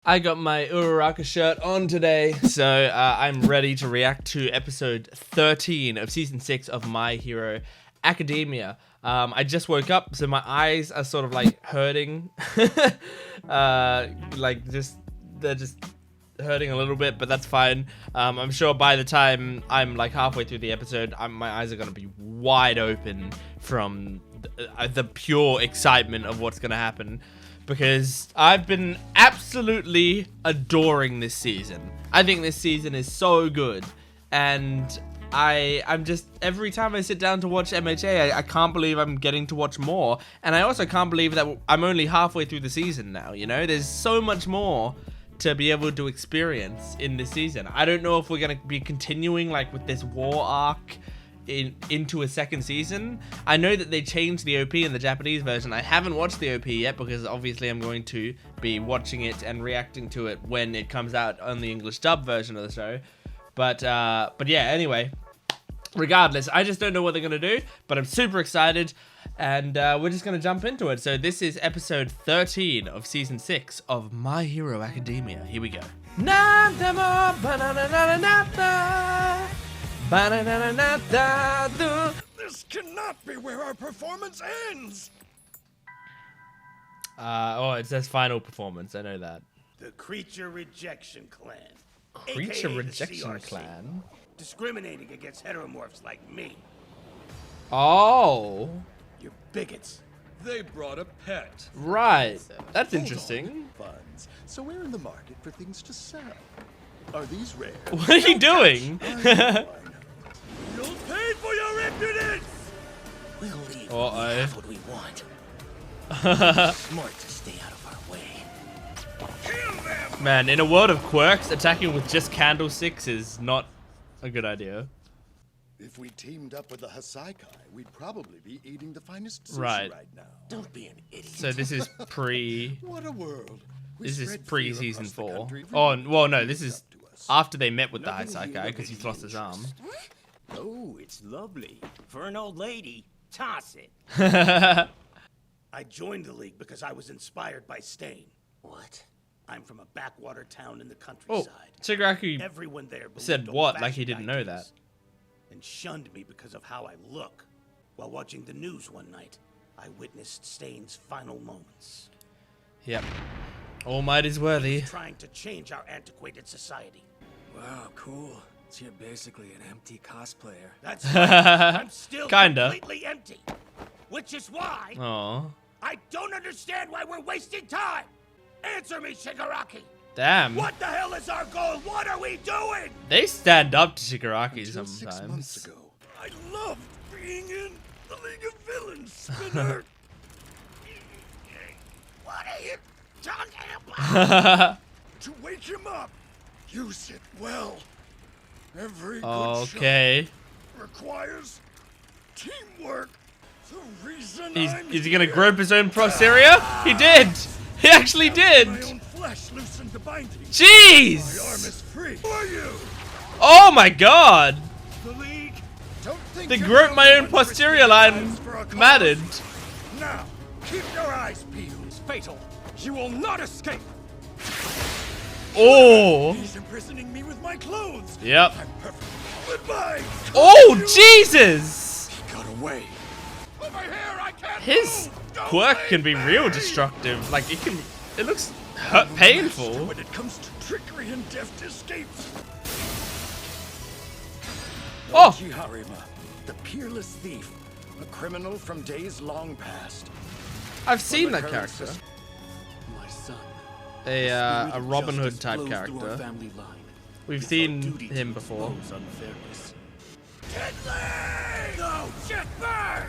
I got my Uraraka shirt on today, so I'm ready to react to episode 13 of season 6 of My Hero Academia. I just woke up, so my eyes are sort of like hurting. They're just hurting a little bit, but that's fine. I'm sure by the time I'm like halfway through the episode, my eyes are gonna be wide open from the pure excitement of what's gonna happen. Because I've been absolutely adoring this season. I think this season is so good. And I'm just, every time I sit down to watch BnHA, I can't believe I'm getting to watch more. And I also can't believe that I'm only halfway through the season now, you know? There's so much more to be able to experience in this season. I don't know if we're going to be continuing like with this war arc into a second season. I know that they changed the OP in the Japanese version. I haven't watched the OP yet because obviously I'm going to be watching it and reacting to it when it comes out on the English dub version of the show. But yeah, anyway, regardless, I just don't know what they're gonna do, but I'm super excited, and we're just gonna jump into it. So this is episode 13 of season 6 of My Hero Academia. Here we go. This cannot be where our performance ends! Oh, it says final performance, I know that. The Creature Rejection Clan. Creature AKA the Rejection CRC. Clan? Discriminating against heteromorphs like me. Oh. You're bigots. They brought a pet. Right. That's interesting. Funds. So we're in the market for things to sell. Are these rare? What are you doing? You'll pay for your impudence! We'll leave when we have what we want. Smart to stay out of our way. Kill them! Man, in a world of quirks, attacking with just candlesticks is not a good idea. If we teamed up with the Hasaikai, we'd probably be eating the finest sushi Right. now. Don't be an idiot. So this is pre... What a world. We This is spread pre-season fear across the 4. country. Oh, well, no, this is Up to us. after they met with the Nothing Hasaikai here because he's lost his arm. Oh, it's lovely. For an old lady, toss it. I joined the league because I was inspired by Stain. What? I'm from a backwater town in the Oh, countryside. Shigaraki Everyone there believed said what? Like he old-fashioned didn't know that. ideas and shunned me because of how I look. While watching the news one night, I witnessed Stain's final moments. Yep. All might is worthy. Trying to change our antiquated society. Wow, cool. So you're basically an empty cosplayer. That's right. I'm still Kinda. completely empty. Which is why Aw. I don't understand why we're wasting time. Answer me, Shigaraki. Damn. What the hell is our goal? What are we doing? They stand up to Shigaraki Until 6 months sometimes. ago, I loved being in the League of Villains, Spinner. What are you talking about? To wake him up, use it well. Every good Okay. show requires teamwork. The reason Is he gonna grope his own posterior? He did! He actually did! My own flesh loosened the binding. My arm Jeez! is free. Who are you? Oh my god! The League? Don't think The you're grope my only own one posterior risking line lives for a cause. mattered. Now, keep your eyes peeled. It's fatal. You will not escape. Oh! He's imprisoning me with my clothes. Yep. I'm perfect. Goodbye. Oh, Jesus! He got away. Over here, I can't His move. Don't quirk leave can be me. real destructive. Like, it looks Master painful. when it comes to trickery and deft escapes. Oh! Harima, the peerless thief, a criminal from days long past. I've seen From the that current character. My son. A Robin Hood type character. Family line. We've seen him before. Unfairness. Deadly! No, shit, burn!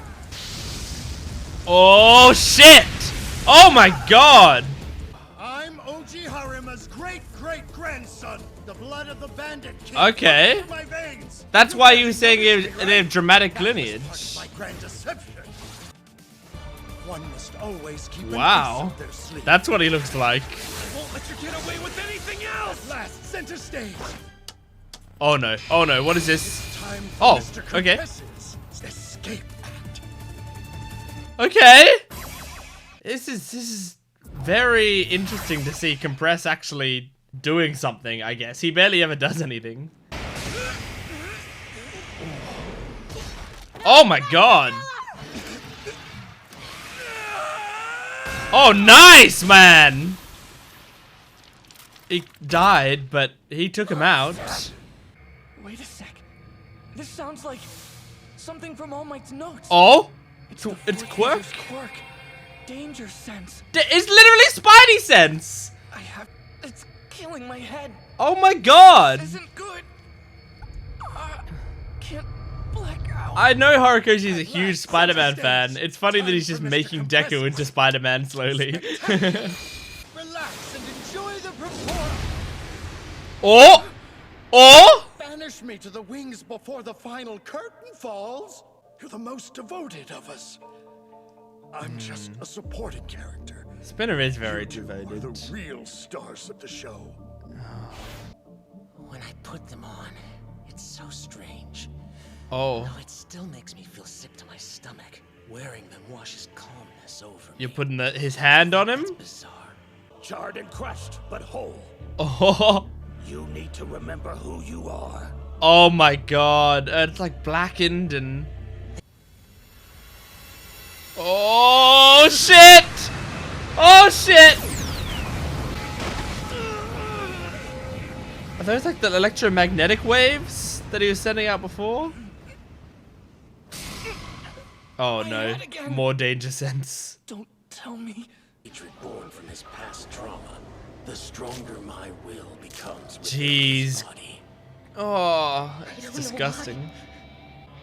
Oh, shit! Oh my god! I'm Oji Harima's great-great-grandson. The blood of the bandit king Okay. runs through my veins. That's why you were saying they have dramatic lineage. That's my grand deception. One must always keep an Wow. ace up their sleeve. That's what he looks like. Won't let you get away with anything else. At last, center stage. Oh no, oh no, what is this? Time for Oh, Mr. okay. Confess's escape act. Okay. This is Very interesting to see Compress actually doing something, I guess. He barely ever does anything. Oh my god! Oh, nice, man! He died, but he took him out. Wait a sec. This sounds like something from All Might's notes. Oh? It's Quirk? Quirk. Danger sense. It's literally Spidey sense! It's killing my head. Oh my god! This isn't good. Can't black out. I know Horikoshi's a huge Spider-Man fan. It's funny that he's just making Deku into Spider-Man slowly. Relax and enjoy the performance. Oh! Oh! Banish me to the wings before the final curtain falls. You're the most devoted of us. I'm just a supporting character. Spinner is very You two are devoted. the real stars of the show. When I put them on, it's so strange. Oh. Though it still makes me feel sick to my stomach. Wearing them washes calmness over You're me. putting his hand on him? It's bizarre. Charred and crushed, but whole. Oh. You need to remember who you are. Oh my god. It's like blackened and... Oh shit! Oh shit! Are those like the electromagnetic waves that he was sending out before? Oh no, more danger sense. Don't tell me. Hatred born from his past trauma. The stronger my will becomes within Jeez. his body. Oh, it's disgusting.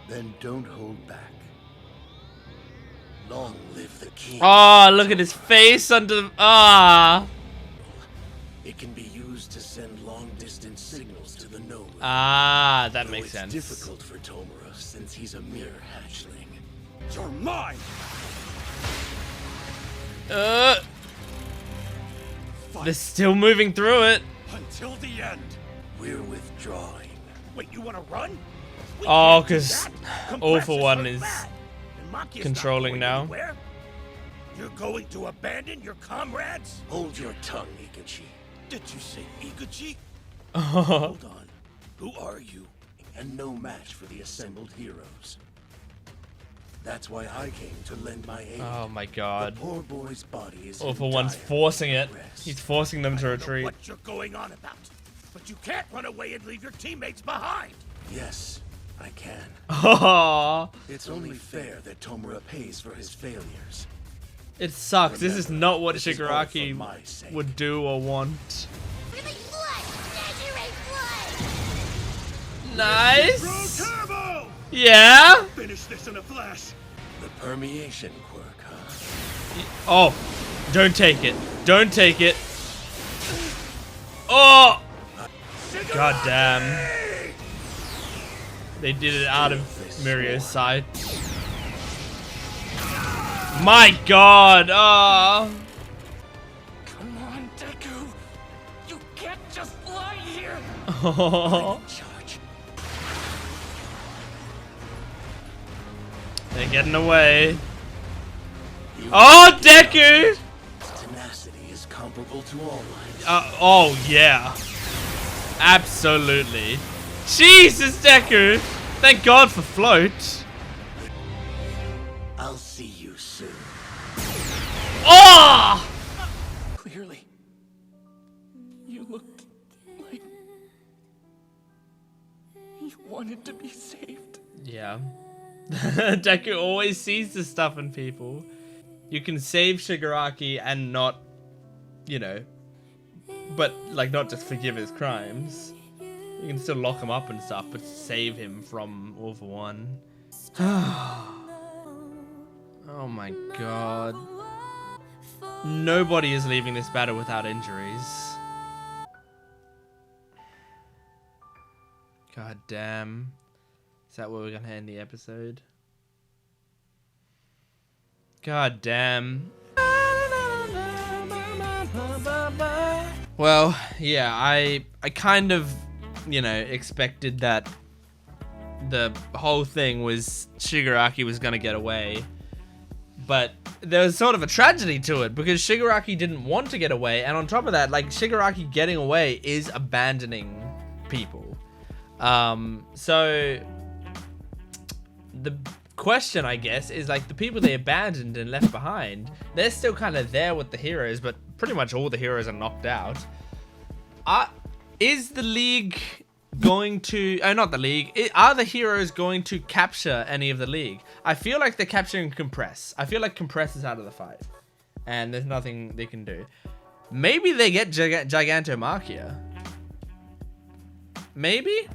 Then don't hold back. Long live the king. Oh, look at his face under the... Ah. It can be used to send long-distance signals to the node. Ah, that Though makes it's sense. difficult for Tomura since he's a mere hatchling. You're mine. They're still moving through it. Until the end. We're withdrawing. Wait, you want to run? We Oh, can't do 'cause that. All Compress for One hurt is bad, and Machia's not controlling going now. anywhere. You're going to abandon your comrades? Hold your tongue, Iguchi. Did you say Iguchi? Oh, Hold on. Who are you? And no match for the assembled heroes. That's why I came to lend my aid. oh my The god. poor boy's body is All in for One's dire forcing it. distress. He's forcing them to I don't know retreat. what you're going on about. But you can't run away and leave your teammates behind. Yes, I can. Oh, It's only fair that Tomura pays for his failures. it sucks. This is not what This is all Shigaraki for my sake. would do or want. Nice. Turbo! Yeah. Finish this in a flash. The permeation quirk, huh? Oh, don't take it. Don't take it. Oh, god damn. They did it out of Mirio's sight. My god. Oh. Come on, Deku. You can't just lie here. Oh. Charge. They're getting away. Oh, Deku. Tenacity is comparable to all life. Oh, yeah. Absolutely. Jesus, Deku. Thank God for float. I'll see you soon. Oh! Clearly, you looked like you wanted to be saved. Yeah. Deku always sees the stuff in people. You can save Shigaraki and not, you know, but like not just forgive his crimes. You can still lock him up and stuff, but save him from All for One. Oh my god. Nobody is leaving this battle without injuries. God damn. Is that where we're gonna end the episode? God damn. Well, yeah, I kind of, you know, expected that the whole thing was Shigaraki was gonna get away. But there was sort of a tragedy to it because Shigaraki didn't want to get away, and on top of that, like, Shigaraki getting away is abandoning people. So the question, I guess, is like the people they abandoned and left behind, they're still kind of there with the heroes, but pretty much all the heroes are knocked out. Is the League going to... not the League. Are the heroes going to capture any of the League? I feel like they're capturing Compress. I feel like Compress is out of the fight. And there's nothing they can do. Maybe they get Gigantomachia. Maybe?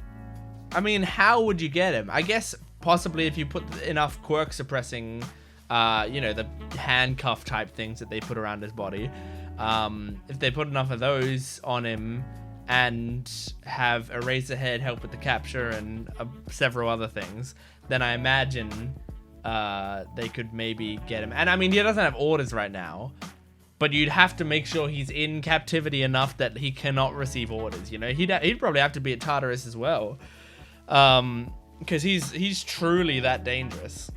I mean, how would you get him? I guess possibly if you put enough quirk suppressing, you know, the handcuff type things that they put around his body. If they put enough of those on him and have Eraserhead help with the capture and several other things, then I imagine they could maybe get him. And I mean, he doesn't have orders right now, but you'd have to make sure he's in captivity enough that he cannot receive orders. You know, he'd probably have to be at Tartarus as well, because he's truly that dangerous.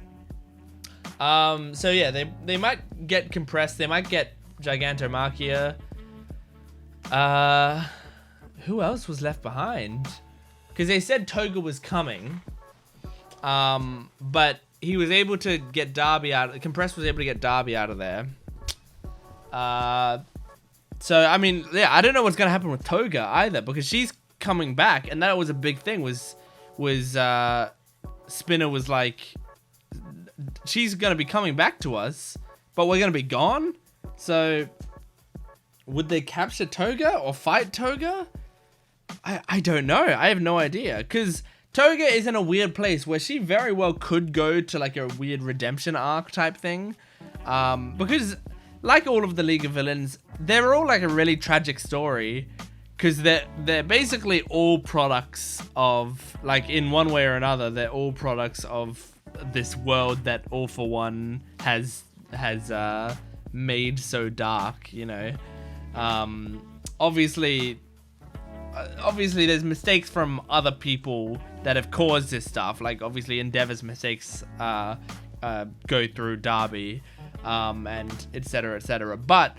So yeah, they might get Compressed. They might get Gigantomachia. Who else was left behind? Because they said Toga was coming, but he was able to get Darby out. Compressed was able to get Darby out of there. So I mean, yeah, I don't know what's gonna happen with Toga either, because she's coming back, and that was a big thing. Was Spinner was like, she's gonna be coming back to us, but we're gonna be gone. So would they capture Toga or fight Toga? I don't know. I have no idea, because Toga is in a weird place where she very well could go to like a weird redemption arc type thing, because like all of the League of Villains, they're all like a really tragic story, because they're basically all products of, like, in one way or another, they're all products of this world that All For One has made so dark, you know. Obviously there's mistakes from other people that have caused this stuff. Like, obviously Endeavor's mistakes go through Darby, and etc. But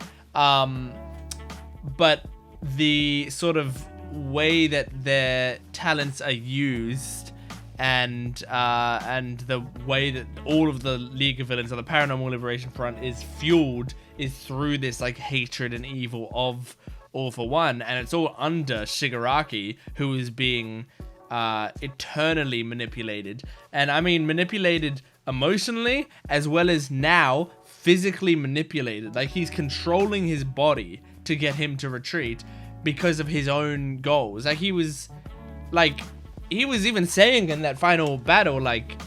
the sort of way that their talents are used, and the way that all of the League of Villains or the Paranormal Liberation Front is fueled is through this like hatred and evil of All For One, and it's all under Shigaraki, who is being eternally manipulated. And I mean manipulated emotionally as well as now physically manipulated. Like, he's controlling his body to get him to retreat because of his own goals. Like, he was even saying in that final battle, like,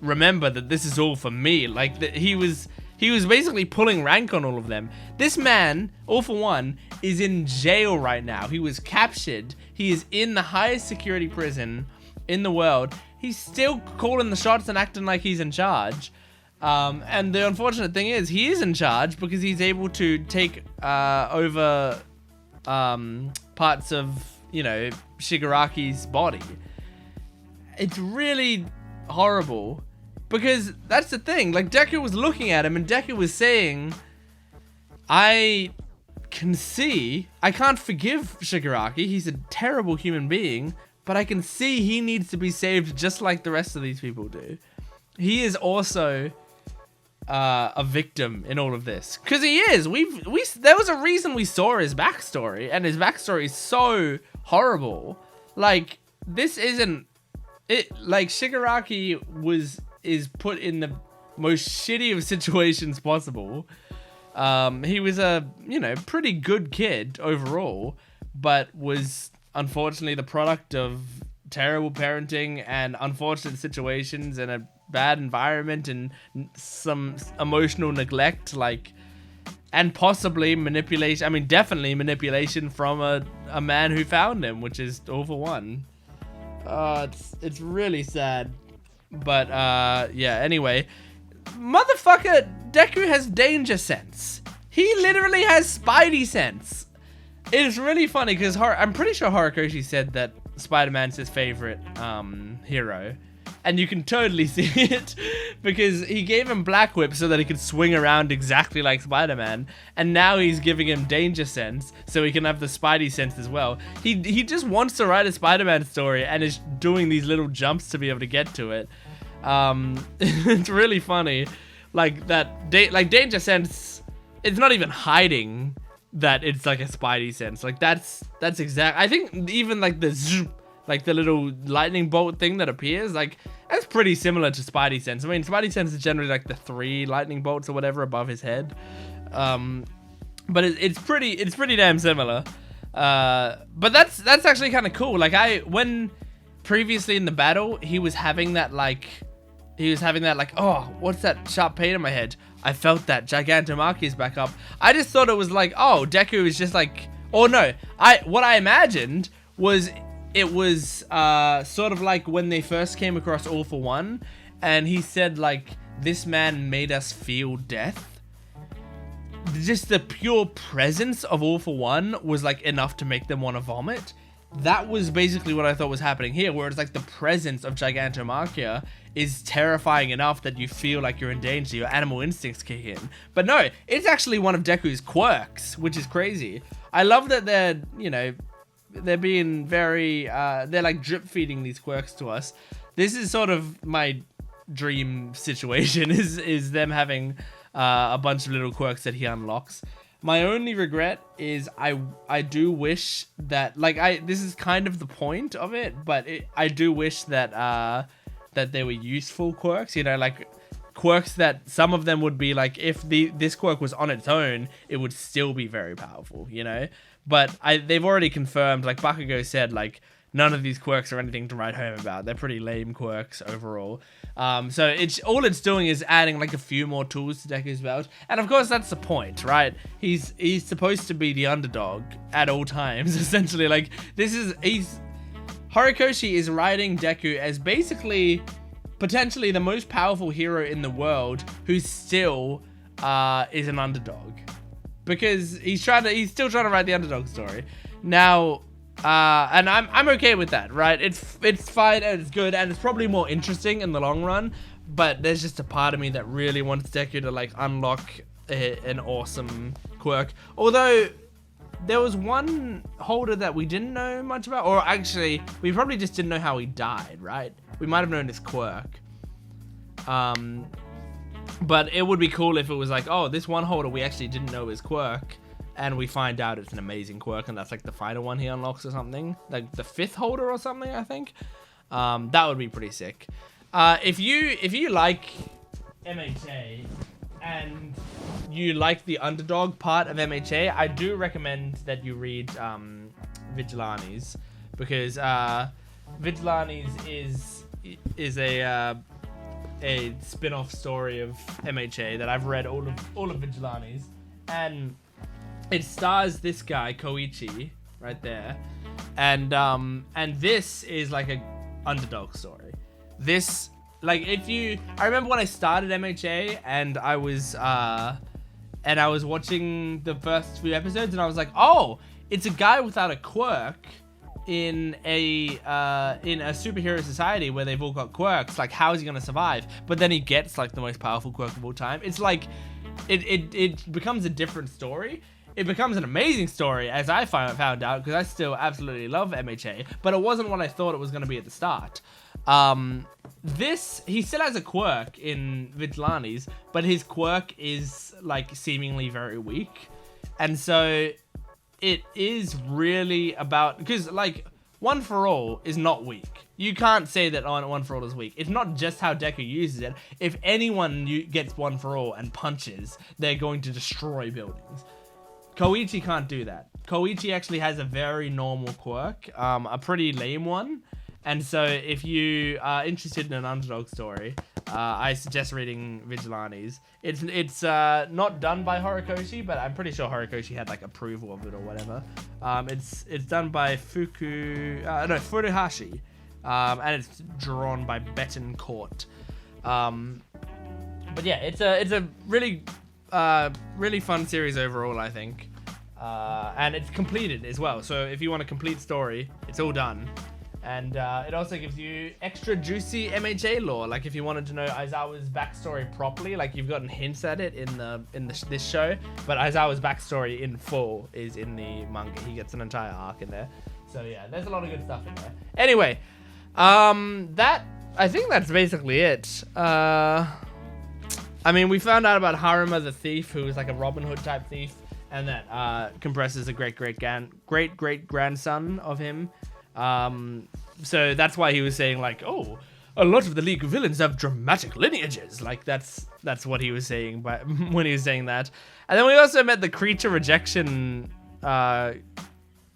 remember that this is all for me. Like, he was basically pulling rank on all of them. This man, All For One, is in jail right now. He was captured. He is in the highest security prison in the world. He's still calling the shots and acting like he's in charge. And the unfortunate thing is, he is in charge because he's able to take over parts of, you know, Shigaraki's body. It's really horrible, because that's the thing. Like, Deku was looking at him, and Deku was saying, I can't forgive Shigaraki. He's a terrible human being, but I can see he needs to be saved just like the rest of these people do. He is also a victim in all of this, because he is. There was a reason we saw his backstory, and his backstory is so horrible. Like, this isn't it. Like, Shigaraki is put in the most shitty of situations possible. He was a, you know, pretty good kid overall, but was unfortunately the product of terrible parenting and unfortunate situations and a bad environment and some emotional neglect, like, and possibly manipulation. I mean, definitely manipulation from a man who found him, which is All For One. It's really sad. But yeah, anyway, motherfucker Deku has danger sense. He literally has spidey sense. It's really funny because I'm pretty sure Horikoshi said that Spider-Man's his favorite hero, and you can totally see it because he gave him Black Whip so that he could swing around exactly like Spider-Man, and now he's giving him Danger Sense so he can have the Spidey sense as well. He just wants to write a Spider-Man story and is doing these little jumps to be able to get to it. It's really funny, like that. Danger Sense, it's not even hiding that it's like a Spidey sense. Like that's exact. I think even like the zoop, like the little lightning bolt thing that appears, like that's pretty similar to Spidey sense. I mean, Spidey sense is generally like the 3 lightning bolts or whatever above his head, but it's pretty damn similar. But that's actually kind of cool. Like when previously in the battle he was having that like oh, what's that sharp pain in my head? I felt that gigantomachia is back up. I just thought it was like, oh, Deku is just like, oh no, what I imagined was it was sort of like when they first came across All for One, and he said like, this man made us feel death. Just the pure presence of All for One was like enough to make them want to vomit. That was basically what I thought was happening here, where it's like the presence of gigantomachia is terrifying enough that you feel like you're in danger, your animal instincts kick in. But no, it's actually one of Deku's quirks, which is crazy. I love that they're being very, they're like drip feeding these quirks to us. This is sort of my dream situation, is them having a bunch of little quirks that he unlocks. My only regret is I do wish that, like, this is kind of the point of it, but I do wish that that they were useful quirks, you know, like quirks that some of them would be like, if this quirk was on its own, it would still be very powerful, you know. But they've already confirmed, like Bakugo said, like none of these quirks are anything to write home about. They're pretty lame quirks overall. So all it's doing is adding like a few more tools to Deku's belt, and of course that's the point, right? He's supposed to be the underdog at all times, essentially. Like Horikoshi is writing Deku as basically potentially the most powerful hero in the world who still is an underdog, because he's still trying to write the underdog story now. And I'm okay with that, right? It's fine and it's good and it's probably more interesting in the long run, but there's just a part of me that really wants Deku to like unlock an awesome quirk. Although there was one holder that we didn't know much about, or actually we probably just didn't know how he died, right? We might have known his quirk. But it would be cool if it was like, oh, this one holder we actually didn't know his quirk, and we find out it's an amazing quirk, and that's like the final one he unlocks or something, like the 5th holder or something, I think. That would be pretty sick. If you like MHA and you like the underdog part of MHA, I do recommend that you read Vigilantes, because Vigilantes is a spin-off story of MHA that I've read all of Vigilantes, and it stars this guy Koichi right there, and this is like a underdog story. This, like, I remember when I started MHA and I was watching the first few episodes, and I was like, oh, it's a guy without a quirk in a superhero society where they've all got quirks. Like, how is he gonna survive? But then he gets like the most powerful quirk of all time. It's like it becomes a different story. It becomes an amazing story, as I found out, because I still absolutely love MHA, but it wasn't what I thought it was going to be at the start. He still has a quirk in Vigilantes, but his quirk is like seemingly very weak, and so it is really about, because like One for All is not weak. You can't say that One for All is weak. It's not just how Deku uses it. If anyone gets One for All and punches, they're going to destroy buildings. Koichi can't do that. Koichi actually has a very normal quirk, a pretty lame one. And so if you are interested in an underdog story, I suggest reading Vigilantes. It's not done by Horikoshi, but I'm pretty sure Horikoshi had like approval of it or whatever. It's done by Furuhashi, and it's drawn by Betancourt. But yeah, it's a really really fun series overall, I think, and it's completed as well. So if you want a complete story, it's all done. And it also gives you extra juicy MHA lore. Like if you wanted to know Aizawa's backstory properly, like you've gotten hints at it in this show, but Aizawa's backstory in full is in the manga. He gets an entire arc in there. So yeah, there's a lot of good stuff in there. Anyway, I think that's basically it. I mean, we found out about Haruma the thief, who is like a Robin Hood type thief, and that Compress is a great grandson of him. So that's why he was saying like, oh, a lot of the League of Villains have dramatic lineages. Like that's what he was saying when he was saying that. And then we also met the creature rejection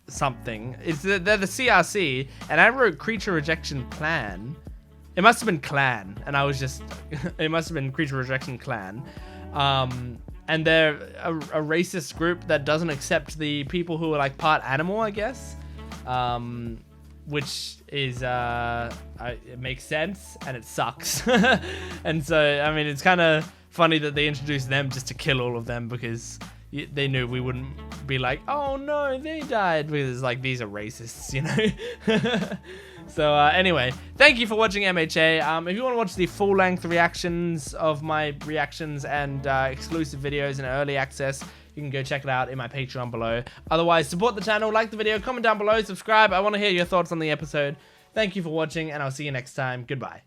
something. They're the CRC, and I wrote creature rejection clan. It must have been clan, and I was just it must have been creature rejection clan. And they're a racist group that doesn't accept the people who are like part animal, I guess. Which is it makes sense and it sucks. And so I mean, it's kind of funny that they introduced them just to kill all of them, because they knew we wouldn't be like, oh no, they died, because it's like, these are racists, you know. So anyway, thank you for watching MHA. If you want to watch the full-length reactions of my reactions and exclusive videos and early access, you can go check it out in my Patreon below. Otherwise, support the channel, like the video, comment down below, subscribe. I want to hear your thoughts on the episode. Thank you for watching, and I'll see you next time. Goodbye.